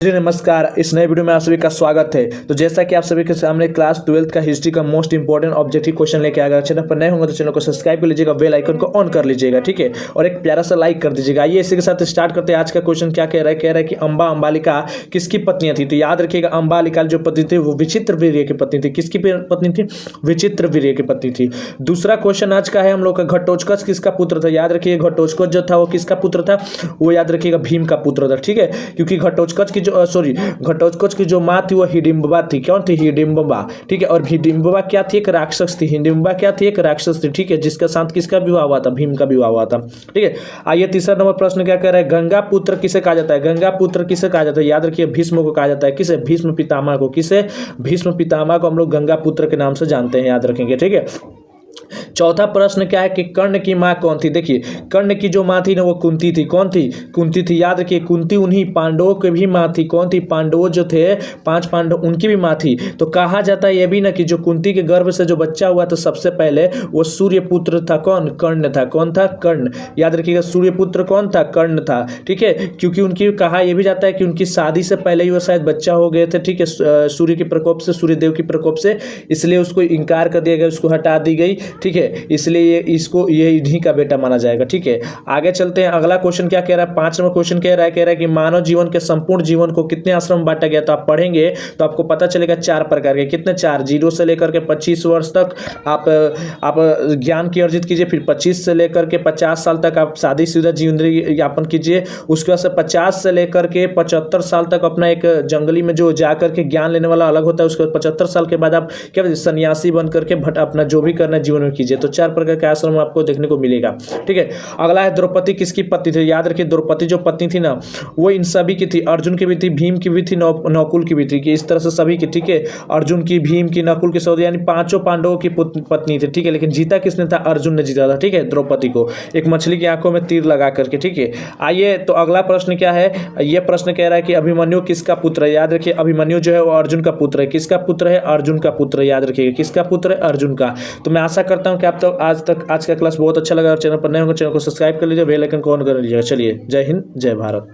जी नमस्कार। इस नए वीडियो में आप सभी का स्वागत है। तो जैसा कि आप सभी के सामने क्लास 12th का हिस्ट्री का मोस्ट इंपॉर्टेंट ऑब्जेक्टिव क्वेश्चन लेके आ गया। चैनल पर नए होंगे तो चैनल को सब्सक्राइब कर लीजिएगा, बेल आइकन को ऑन कर लीजिएगा, ठीक है, और एक प्यारा सा लाइक कर दीजिएगा। आइए इसी के साथ स्टार्ट करते हैं। आज का क्वेश्चन क्या कह रहा है कि अंबालिका किसकी पत्नियां थी। तो याद रखिएगा, अंबालिका जो पत्नी थी वो विचित्रवीर्य की पत्नी थी। किसकी पत्नी थी? विचित्रवीर्य की पत्नी थी। दूसरा क्वेश्चन आज का है हम लोग का, घटोत्कच किसका पुत्र था। याद रखिए, घटोत्कच जो था वो किसका पुत्र था? वो याद रखिएगा भीम का पुत्र था, ठीक है, क्योंकि घटोत्कच की जो घटोत्कच की जो माँ थी वो हिडिंबा थी। कौन थी? हिडिंबा, ठीक है। और हिडिंबा क्या थी? एक राक्षस थी। हिडिंबा क्या थी? एक राक्षस थी, ठीक है, जिसके साथ किसका विवाह हुआ था? भीम का विवाह हुआ था, ठीक है। आइए तीसरा नंबर प्रश्न क्या कह रहा है, गंगा पुत्र किसे कहा जाता है? गंगा पुत्र किसे कहा जाता है? याद रखिए, भीष्म को कहा जाता है। किसे? भीष्म पितामह को। किसे? भीष्म पितामह को हम लोग गंगा पुत्र के नाम से जानते हैं, याद रखेंगे, ठीक है। चौथा प्रश्न क्या है कि कर्ण की माँ कौन थी। देखिए, कर्ण की जो माँ थी ना वो कुंती थी। कौन थी? कुंती थी। याद रखिए, कुंती उन्हीं पांडवों की भी माँ थी। कौन थी? पांडवों जो थे 5 पांडव, उनकी भी माँ थी। तो कहा जाता है ये भी ना कि जो कुंती के गर्भ से जो बच्चा हुआ तो सबसे पहले वो सूर्य पुत्र था। कौन? कर्ण था। कौन था? कर्ण। याद रखिएगा, सूर्य पुत्र कौन था? कर्ण था, ठीक है, क्योंकि उनकी कहा यह भी जाता है कि उनकी शादी से पहले ही वो शायद बच्चा हो गए थे, ठीक है, सूर्य के प्रकोप से, सूर्यदेव के प्रकोप से, इसलिए उसको इनकार कर दिया गया, उसको हटा दी गई, ठीक है, इसलिए ये इन्हीं का बेटा माना जाएगा, ठीक है। आगे चलते हैं। अगला क्वेश्चन क्या कह रहा है? 5 नंबर क्वेश्चन कह रहा है कि मानव जीवन के संपूर्ण जीवन को कितने आश्रम में बांटा गया। तो आप पढ़ेंगे तो आपको पता चलेगा 4 प्रकार के। कितने? 4। 0 से लेकर के 25 वर्ष तक आप ज्ञान की अर्जित कीजिए। फिर 25 से लेकर के 50 साल तक आप शादीशुदा जीवन यापन कीजिए। उसके बाद से 50 से लेकर के 75 साल तक अपना एक जंगली में जो जा करके ज्ञान लेने वाला अलग होता है। उसके बाद 75 साल के बाद आप क्या सन्यासी बन करके अपना जो भी करना है जीवन में कीजिए। तो 4 प्रकार के आश्रम आपको देखने को मिलेगा, ठीक है। अगला है, द्रौपदी किसकी पत्नी थी। याद रखिए, द्रौपदी जो पत्नी थी ना वो इन सभी की थी। अर्जुन की भी थी, भीम की भी थी, नकुल की भी थी, कि इस तरह से सभी की, ठीक है। अर्जुन की, भीम की, नकुल की, सौदी, यानी 5 पांडवों की पत्नी थी, ठीक है। लेकिन जीता किसने था? अर्जुन ने जीता था, ठीक है, द्रौपदी को एक मछली की आंखों में तीर लगा करके, ठीक है। आइए तो अगला प्रश्न क्या है, यह प्रश्न कह रहा है कि अभिमन्यु किसका पुत्र है। याद रखिए, अभिमन्यु जो है वो अर्जुन का पुत्र है। किसका पुत्र है? अर्जुन का पुत्र है। याद रखिएगा, किसका पुत्र है? अर्जुन का। तो मैं आशा करता हूं कि आप तो आज का क्लास बहुत अच्छा लगा। और चैनल पर नए होंगे चैनल को सब्सक्राइब कर लीजिए, बेल आइकन को ऑन कर लीजिएगा। चलिए, जय हिंद, जय भारत।